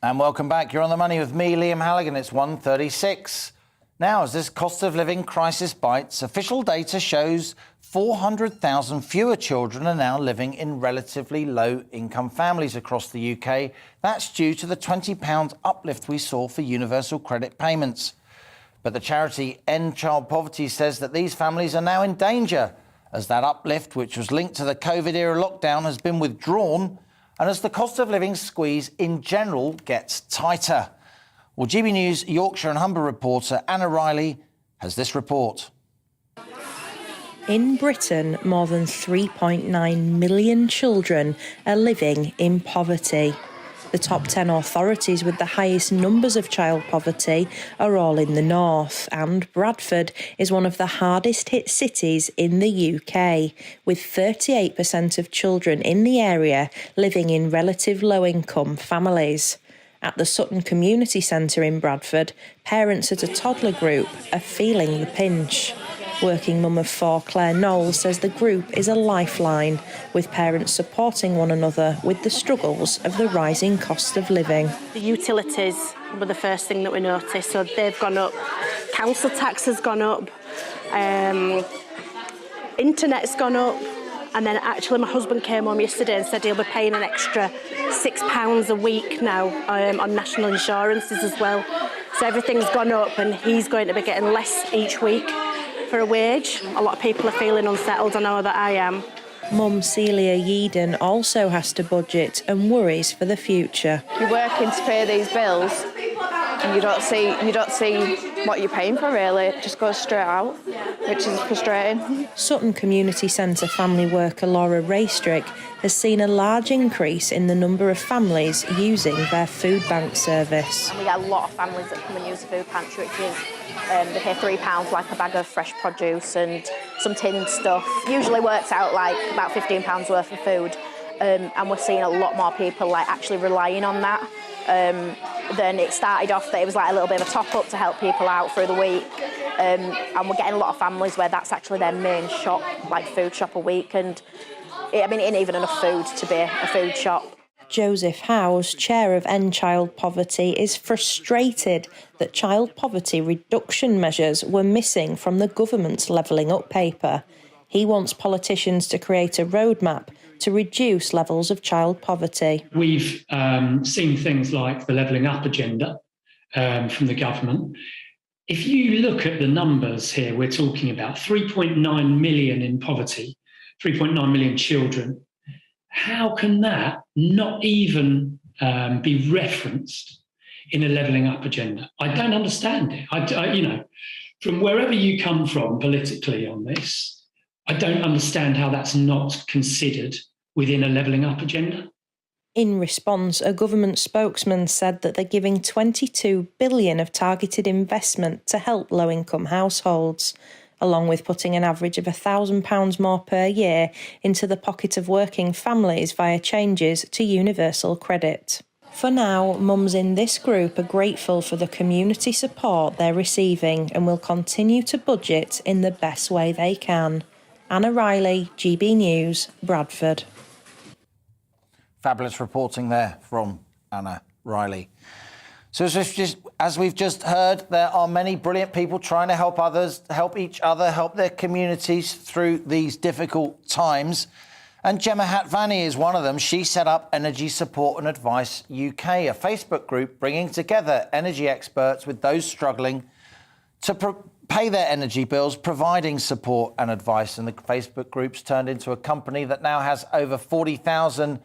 And welcome back. You're on the money with me, Liam Halligan. It's 1:36. Now, as this cost of living crisis bites, official data shows 400,000 fewer children are now living in relatively low-income families across the UK. That's due to the £20 uplift we saw for universal credit payments. But the charity End Child Poverty says that these families are now in danger as that uplift, which was linked to the COVID-era lockdown, has been withdrawn and as the cost of living squeeze in general gets tighter. Well, GB News Yorkshire and Humber reporter Anna Riley has this report. In Britain, more than 3.9 million children are living in poverty. The top 10 authorities with the highest numbers of child poverty are all in the north, and Bradford is one of the hardest hit cities in the UK, with 38% of children in the area living in relative low-income families. At the Sutton Community Centre in Bradford, parents at a toddler group are feeling the pinch. Working mum of 4, Claire Knowles, says the group is a lifeline, with parents supporting one another with the struggles of the rising cost of living. The utilities were the first thing that we noticed, so they've gone up. Council tax has gone up, internet's gone up, and then actually my husband came home yesterday and said he'll be paying an extra £6 a week now on national insurances as well. So everything's gone up and he's going to be getting less each week for a wage. A lot of people are feeling unsettled, I know that I am. Mum Celia Yeadon also has to budget and worries for the future. You're working to pay these bills and you don't see what you're paying for really. It just goes straight out, which is frustrating. Sutton Community Centre family worker Laura Raystrick has seen a large increase in the number of families using their food bank service. And we get a lot of families that come and use the food pantry, which is they pay £3 like a bag of fresh produce and some tinned stuff. Usually works out like about £15 worth of food, and we're seeing a lot more people like actually relying on that. Then it started off that it was like a little bit of a top-up to help people out through the week, and we're getting a lot of families where that's actually their main shop, like food shop a week, and it ain't even enough food to be a food shop. Joseph Howes, chair of End Child Poverty, is frustrated that child poverty reduction measures were missing from the government's Levelling Up paper. He wants politicians to create a roadmap to reduce levels of child poverty. We've seen things like the Levelling Up agenda from the government. If you look at the numbers here, we're talking about 3.9 million in poverty, 3.9 million children. How can that not even be referenced in a Levelling Up agenda? I don't understand it. From wherever you come from politically on this, I don't understand how that's not considered within a Levelling Up agenda. In response, a government spokesman said that they're giving $22 billion of targeted investment to help low-income households, along with putting an average of £1,000 more per year into the pocket of working families via changes to universal credit. For now, mums in this group are grateful for the community support they're receiving and will continue to budget in the best way they can. Anna Riley, GB News, Bradford. Fabulous reporting there from Anna Riley. So as we've just heard, there are many brilliant people trying to help others, help each other, help their communities through these difficult times. And Gemma Hatvani is one of them. She set up Energy Support and Advice UK, a Facebook group bringing together energy experts with those struggling to pay their energy bills, providing support and advice. And the Facebook group's turned into a company that now has over 40,000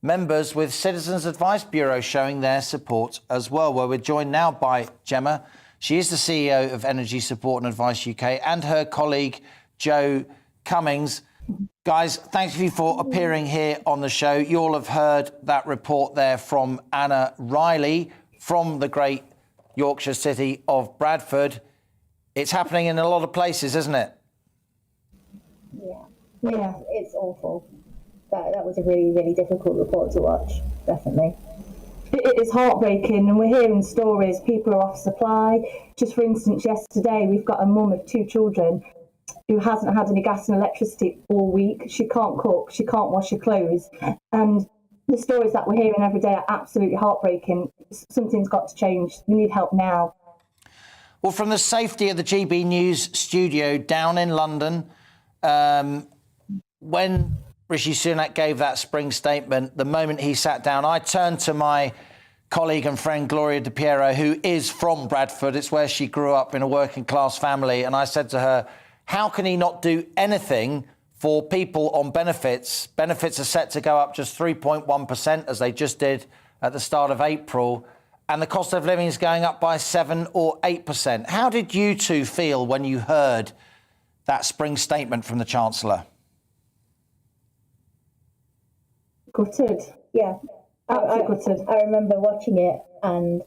members, with Citizens Advice Bureau showing their support as well. Well, we're joined now by Gemma. She is the CEO of Energy Support and Advice UK, and her colleague, Joe Cummings. Guys, thank you for appearing here on the show. You all have heard that report there from Anna Riley from the great Yorkshire city of Bradford. It's happening in a lot of places, isn't it? Yeah, it's awful. That was a really, really difficult report to watch, definitely. It is heartbreaking, and we're hearing stories. People are off supply. Just for instance, yesterday we've got a mum of 2 children who hasn't had any gas and electricity all week. She can't cook, she can't wash her clothes. And the stories that we're hearing every day are absolutely heartbreaking. Something's got to change. We need help now. Well, from the safety of the GB News studio down in London, when Rishi Sunak gave that spring statement, the moment he sat down, I turned to my colleague and friend Gloria De Piero, who is from Bradford. It's where she grew up, in a working class family. And I said to her, how can he not do anything for people on benefits? Benefits are set to go up just 3.1%, as they just did at the start of April. And the cost of living is going up by 7 or 8%. How did you two feel when you heard that spring statement from the Chancellor? Gutted, yeah. Gutted. I remember watching it, and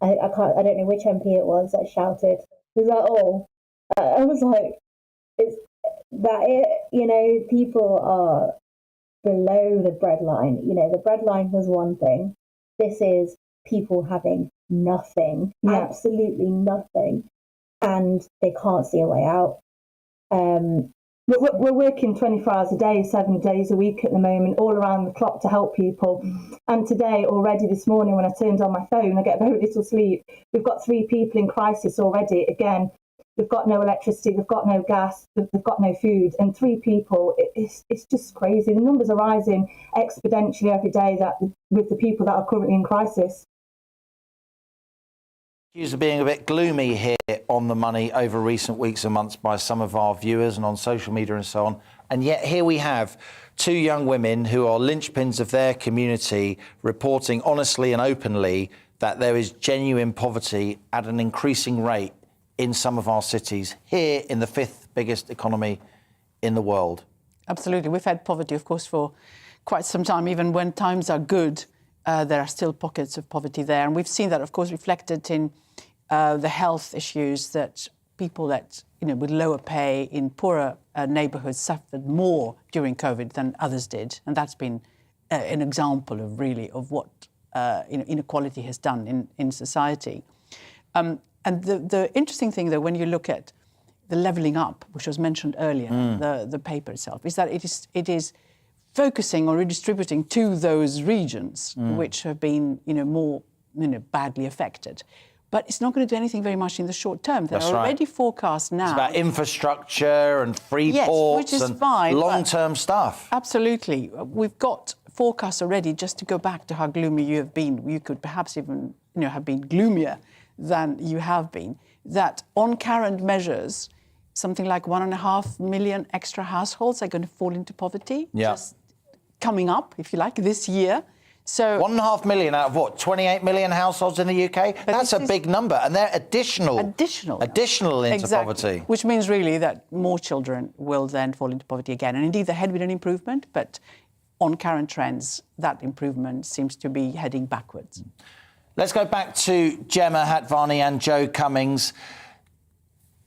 I don't know which MP it was that shouted, was that all? I was like, is that it? You know, people are below the breadline. You know, the breadline was one thing. This is people having nothing, absolutely nothing, and they can't see a way out. We're working 24 hours a day, 7 days a week at the moment, all around the clock to help people. And today, already this morning, when I turned on my phone, I get very little sleep. We've got 3 people in crisis already. Again, they've got no electricity, they've got no gas, they've got no food. And 3 people, it's just crazy. The numbers are rising exponentially every day with the people that are currently in crisis. Accused of being a bit gloomy here on The Money over recent weeks and months by some of our viewers and on social media and so on. And yet here we have two young women who are linchpins of their community reporting honestly and openly that there is genuine poverty at an increasing rate in some of our cities, here in the fifth biggest economy in the world. Absolutely. We've had poverty, of course, for quite some time. Even when times are good, there are still pockets of poverty there. And we've seen that, of course, reflected in the health issues that people that, with lower pay in poorer neighbourhoods suffered more during COVID than others did. And that's been an example of what inequality has done in society. And the interesting thing, though, when you look at the levelling up, which was mentioned earlier, the paper itself, is that it is focusing on redistributing to those regions which have been, more, badly affected. But it's not going to do anything very much in the short term. There are already forecasts now. It's about infrastructure and free ports and long-term stuff. Absolutely. We've got forecasts already. Just to go back to how gloomy you have been, you could perhaps even, have been gloomier than you have been, that on current measures, something like 1.5 million extra households are going to fall into poverty. Just coming up, if you like, this year. So 1.5 million out of what? 28 million households in the UK? That's a big number, and they're additional into poverty. Which means really that more children will then fall into poverty again. And indeed, there had been an improvement, but on current trends, that improvement seems to be heading backwards. Let's go back to Gemma Hatvarni and Joe Cummings.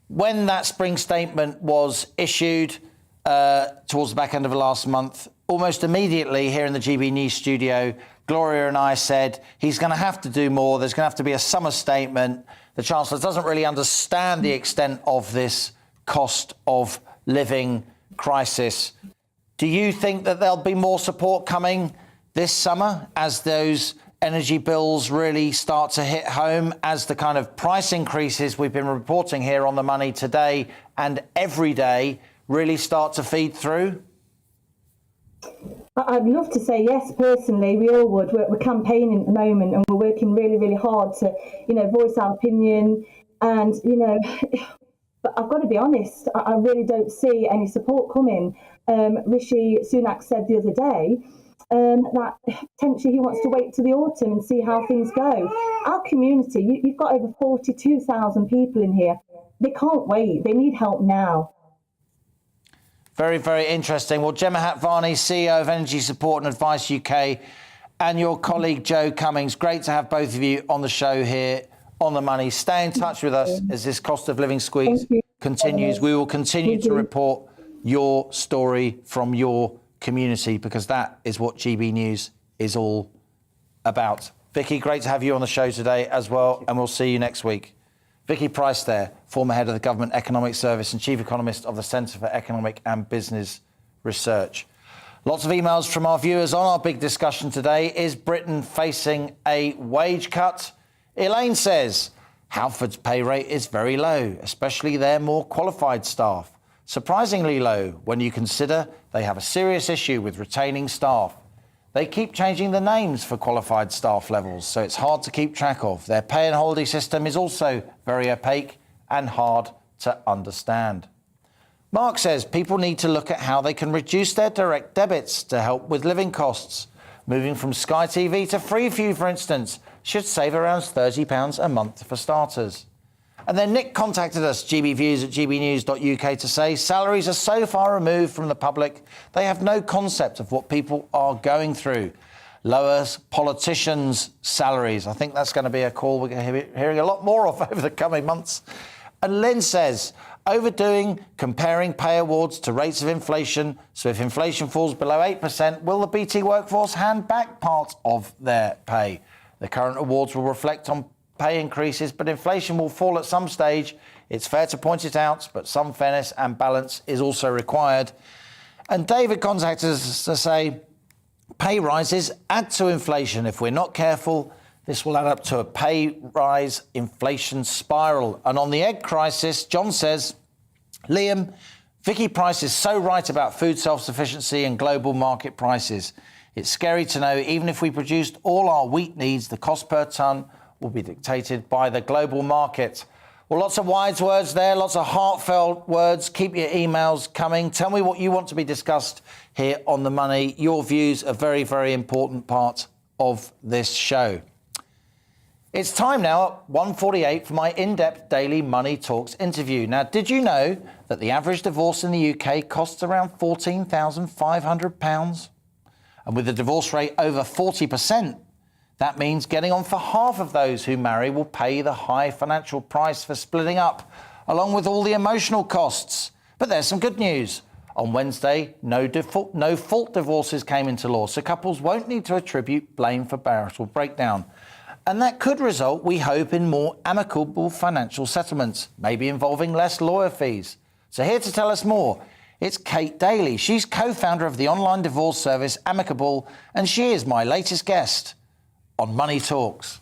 When that spring statement was issued towards the back end of last month, almost immediately here in the GB News studio, Gloria and I said he's going to have to do more. There's going to have to be a summer statement. The Chancellor doesn't really understand the extent of this cost of living crisis. Do you think that there'll be more support coming this summer as those energy bills really start to hit home, as the kind of price increases we've been reporting here on The Money today and every day really start to feed through? I'd love to say yes, personally. We all would. We're campaigning at the moment and we're working really, really hard to, voice our opinion. And, but I've got to be honest, I really don't see any support coming. Rishi Sunak said the other day that potentially he wants to wait till the autumn and see how things go. Our community, you've got over 42,000 people in here. They can't wait. They need help now. Very, very interesting. Well, Gemma Hatvarni, CEO of Energy Support and Advice UK, and your colleague Joe Cummings, great to have both of you on the show here on The Money. Stay in touch with us as this cost of living squeeze continues. We will continue to report your story from your community, because that is what GB News is all about. Vicky, great to have you on the show today as well, and we'll see you next week. Vicky Price there, former head of the Government Economic Service and chief economist of the Centre for Economic and Business Research. Lots of emails from our viewers on our big discussion today. Is Britain facing a wage cut? Elaine says, Halford's pay rate is very low, especially their more qualified staff. Surprisingly low when you consider they have a serious issue with retaining staff. They keep changing the names for qualified staff levels, so it's hard to keep track of. Their pay and holiday system is also very opaque and hard to understand. Mark says people need to look at how they can reduce their direct debits to help with living costs. Moving from Sky TV to Freeview, for instance, should save around £30 a month for starters. And then Nick contacted us, gbviews at gbnews.uk, to say salaries are so far removed from the public, they have no concept of what people are going through. Lowers politicians' salaries. I think that's going to be a call we're going to be hearing a lot more of over the coming months. And Lynn says, overdoing comparing pay awards to rates of inflation. So if inflation falls below 8%, will the BT workforce hand back part of their pay? The current awards will reflect on pay increases, but inflation will fall at some stage. It's fair to point it out, but some fairness and balance is also required. And David contacted us to say, pay rises add to inflation. If we're not careful, this will add up to a pay rise inflation spiral. And on the egg crisis, John says, Liam, Vicky Price is so right about food self-sufficiency and global market prices. It's scary to know even if we produced all our wheat needs, the cost per tonne will be dictated by the global market. Well, lots of wise words there, lots of heartfelt words. Keep your emails coming. Tell me what you want to be discussed here on The Money. Your views are a very, very important part of this show. It's time now at 1:48 for my in-depth daily Money Talks interview. Now, did you know that the average divorce in the UK costs around £14,500? And with the divorce rate over 40%, that means getting on for half of those who marry will pay the high financial price for splitting up, along with all the emotional costs. But there's some good news. On Wednesday, no-fault divorces came into law, so couples won't need to attribute blame for marital breakdown. And that could result, we hope, in more amicable financial settlements, maybe involving less lawyer fees. So here to tell us more, it's Kate Daly. She's co-founder of the online divorce service Amicable, and she is my latest guest on Money Talks.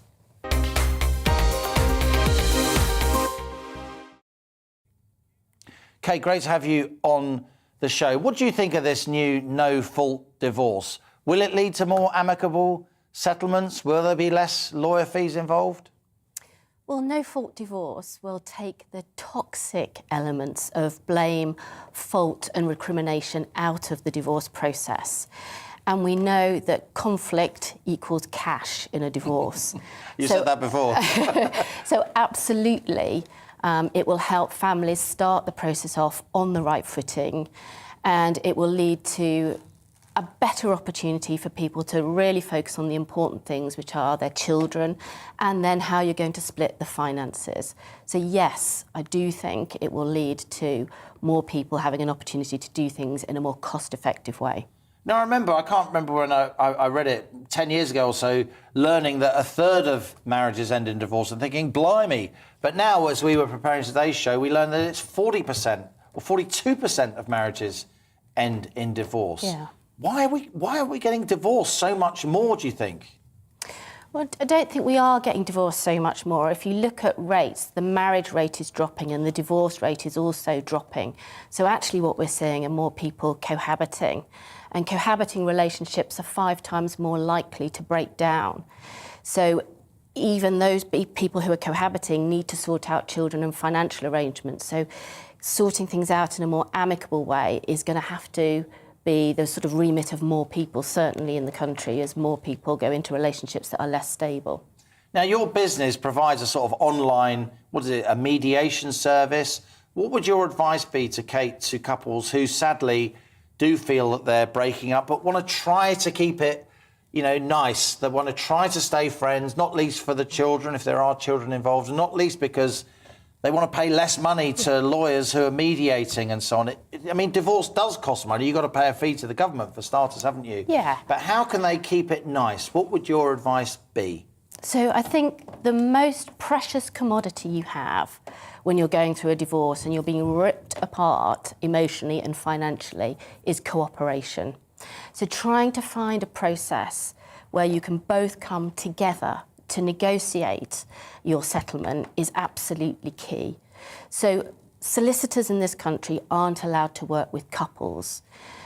Kate, great to have you on the show. What do you think of this new no-fault divorce? Will it lead to more amicable settlements? Will there be less lawyer fees involved? Well, no-fault divorce will take the toxic elements of blame, fault and recrimination out of the divorce process. And we know that conflict equals cash in a divorce. You said that before. So absolutely, it will help families start the process off on the right footing, and it will lead to a better opportunity for people to really focus on the important things, which are their children, and then how you're going to split the finances. So yes, I do think it will lead to more people having an opportunity to do things in a more cost-effective way. Now, I can't remember when I read it 10 years ago or so, learning that a third of marriages end in divorce and thinking, blimey. But now, as we were preparing today's show, we learned that it's 40% or 42% of marriages end in divorce. Yeah. Why are we getting divorced so much more, do you think? Well, I don't think we are getting divorced so much more. If you look at rates, the marriage rate is dropping and the divorce rate is also dropping. So actually what we're seeing are more people cohabiting. And cohabiting relationships are 5 times more likely to break down. So even those people who are cohabiting need to sort out children and financial arrangements. So sorting things out in a more amicable way is going to have to be the sort of remit of more people, certainly in the country, as more people go into relationships that are less stable. Now, your business provides a sort of online, a mediation service. What would your advice be to Kate, to couples who sadly do feel that they're breaking up, but want to try to keep it, nice? They want to try to stay friends, not least for the children, if there are children involved, and not least because they want to pay less money to lawyers who are mediating and so on. Divorce does cost money. You've got to pay a fee to the government for starters, haven't you? Yeah. But how can they keep it nice? What would your advice be? So I think the most precious commodity you have when you're going through a divorce and you're being ripped apart emotionally and financially is cooperation. So trying to find a process where you can both come together to negotiate your settlement is absolutely key. So solicitors in this country aren't allowed to work with couples.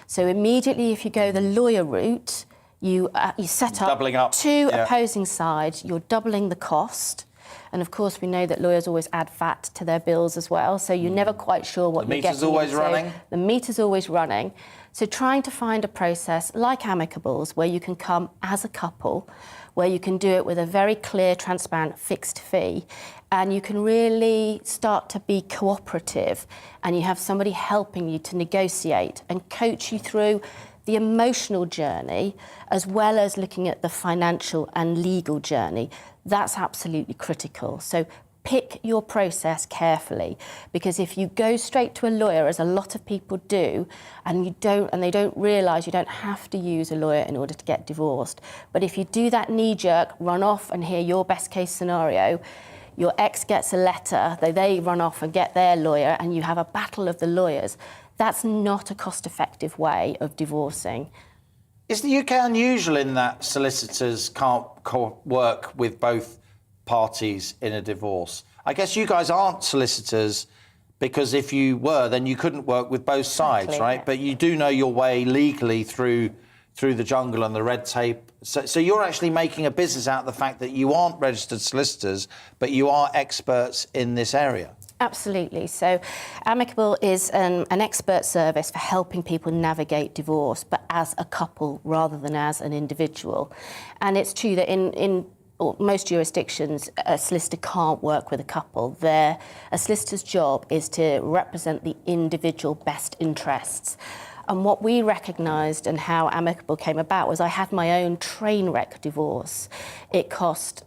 So immediately if you go the lawyer route, you set up two opposing sides, you're doubling the cost. And of course, we know that lawyers always add VAT to their bills as well, so you're never quite sure what you're getting. The meter's always running. The meter's always running. So trying to find a process like Amicables where you can come as a couple, where you can do it with a very clear, transparent, fixed fee, and you can really start to be cooperative, and you have somebody helping you to negotiate and coach you through the emotional journey, as well as looking at the financial and legal journey. That's absolutely critical. So pick your process carefully, because if you go straight to a lawyer, as a lot of people do, and they don't realise you don't have to use a lawyer in order to get divorced. But if you do that knee-jerk, run off and hear your best-case scenario, your ex gets a letter, they run off and get their lawyer, and you have a battle of the lawyers. That's not a cost-effective way of divorcing. Is the UK unusual in that solicitors can't work with both parties in a divorce? I guess you guys aren't solicitors because if you were, then you couldn't work with both sides, right? Yeah. But you do know your way legally through through the jungle and the red tape. So you're actually making a business out of the fact that you aren't registered solicitors, but you are experts in this area. Absolutely. So Amicable is an expert service for helping people navigate divorce, but as a couple rather than as an individual. And it's true that in most jurisdictions, a solicitor can't work with a couple. A solicitor's job is to represent the individual best interests. And what we recognised and how Amicable came about was I had my own train wreck divorce. It cost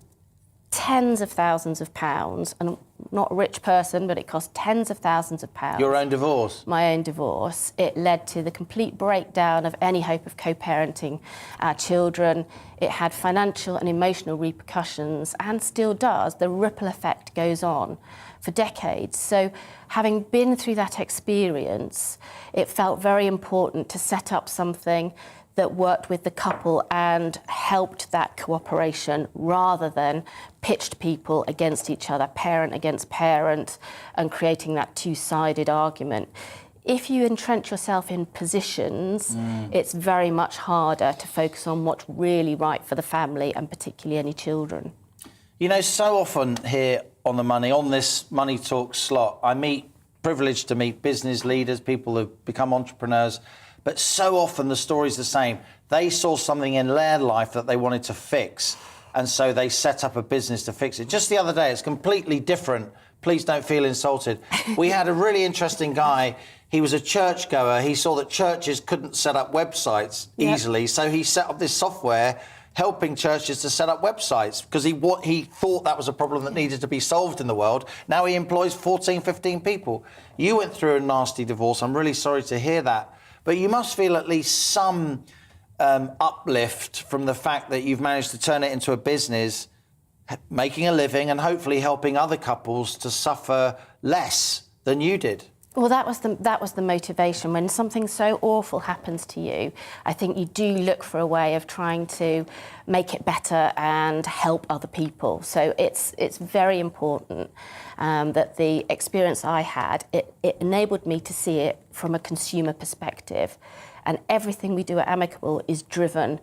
tens of thousands of pounds, and I'm not a rich person, but it cost tens of thousands of pounds. Your own divorce? My own divorce. It led to the complete breakdown of any hope of co-parenting our children. It had financial and emotional repercussions, and still does. The ripple effect goes on for decades. So having been through that experience, it felt very important to set up something that worked with the couple and helped that cooperation rather than pitched people against each other, parent against parent, and creating that two-sided argument. If you entrench yourself in positions, it's very much harder to focus on what's really right for the family and particularly any children. You know, so often here on The Money, on this Money Talk slot, privileged to meet business leaders, people who've become entrepreneurs, but so often the story's the same. They saw something in their life that they wanted to fix, and so they set up a business to fix it. Just the other day, it's completely different. Please don't feel insulted. We had a really interesting guy. He was a churchgoer. He saw that churches couldn't set up websites easily, so he set up this software helping churches to set up websites because he thought that was a problem that needed to be solved in the world. Now he employs 14, 15 people. You went through a nasty divorce. I'm really sorry to hear that. But you must feel at least some uplift from the fact that you've managed to turn it into a business, making a living and hopefully helping other couples to suffer less than you did. Well, that was the motivation. When something so awful happens to you, I think you do look for a way of trying to make it better and help other people. So it's very important that the experience I had, it enabled me to see it from a consumer perspective. And everything we do at Amicable is driven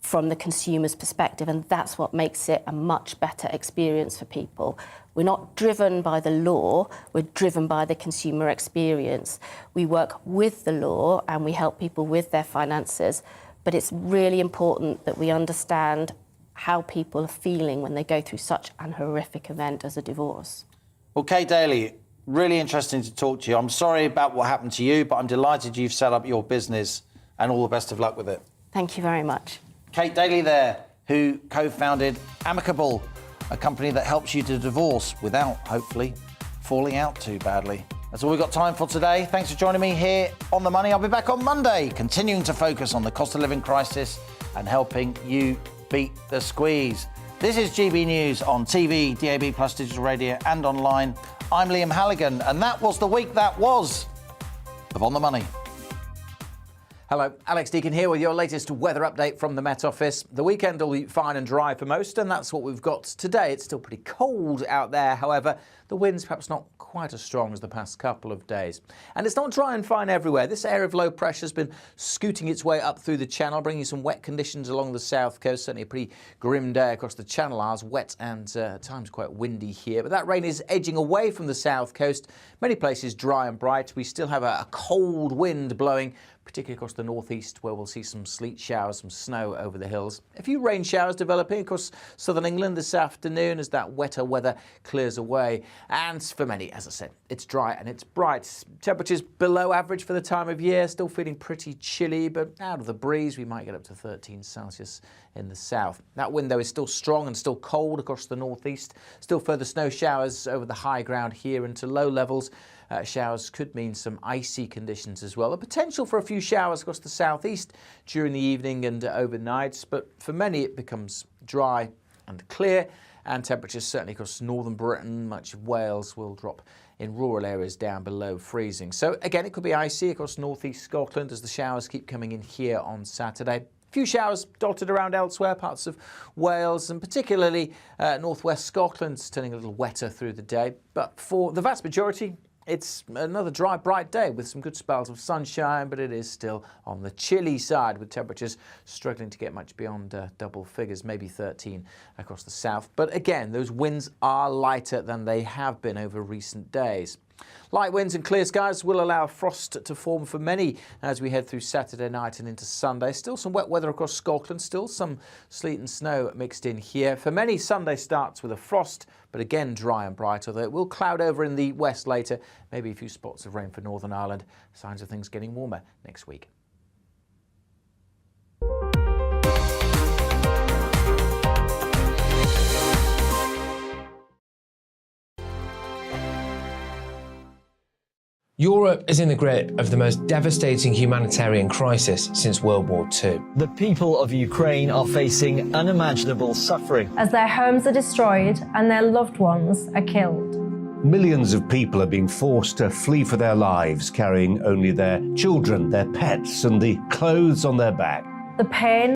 from the consumer's perspective, and that's what makes it a much better experience for people. We're not driven by the law, we're driven by the consumer experience. We work with the law and we help people with their finances, but it's really important that we understand how people are feeling when they go through such an horrific event as a divorce. Well, Kate Daly, really interesting to talk to you. I'm sorry about what happened to you, but I'm delighted you've set up your business, and all the best of luck with it. Thank you very much. Kate Daly there, who co-founded Amicable, a company that helps you to divorce without, hopefully, falling out too badly. That's all we've got time for today. Thanks for joining me here on The Money. I'll be back on Monday, continuing to focus on the cost of living crisis and helping you beat the squeeze. This is GB News on TV, DAB+, digital radio and online. I'm Liam Halligan, and that was the week that was of On The Money. Hello, Alex Deakin here with your latest weather update from the Met Office. The weekend will be fine and dry for most, and that's what we've got today. It's still pretty cold out there, however. The wind's perhaps not quite as strong as the past couple of days. And it's not dry and fine everywhere. This area of low pressure has been scooting its way up through the channel, bringing some wet conditions along the south coast. Certainly a pretty grim day across the Channel Isles, wet and at times quite windy here. But that rain is edging away from the south coast. Many places dry and bright. We still have a cold wind blowing, particularly across the northeast, where we'll see some sleet showers, some snow over the hills. A few rain showers developing across southern England this afternoon as that wetter weather clears away. And for many, as I said, it's dry and it's bright. Temperatures below average for the time of year, still feeling pretty chilly, but out of the breeze, we might get up to 13 Celsius in the south. That wind, though, is still strong and still cold across the northeast. Still further snow showers over the high ground here into low levels. Showers could mean some icy conditions as well. The potential for a few showers across the southeast during the evening and overnight, but for many it becomes dry and clear, and temperatures certainly across northern Britain, much of Wales will drop in rural areas down below freezing. So again, it could be icy across northeast Scotland as the showers keep coming in here on Saturday. A few showers dotted around elsewhere, parts of Wales and particularly northwest Scotland turning a little wetter through the day. But for the vast majority, It's another dry, bright day with some good spells of sunshine, but it is still on the chilly side with temperatures struggling to get much beyond double figures, maybe 13 across the south. But again, those winds are lighter than they have been over recent days. Light winds and clear skies will allow frost to form for many as we head through Saturday night and into Sunday. Still some wet weather across Scotland, still some sleet and snow mixed in here. For many, Sunday starts with a frost, but again dry and bright, although it will cloud over in the west later. Maybe a few spots of rain for Northern Ireland. Signs of things getting warmer next week. Europe is in the grip of the most devastating humanitarian crisis since World War II. The people of Ukraine are facing unimaginable suffering as their homes are destroyed and their loved ones are killed. Millions of people are being forced to flee for their lives, carrying only their children, their pets, and the clothes on their back. The pain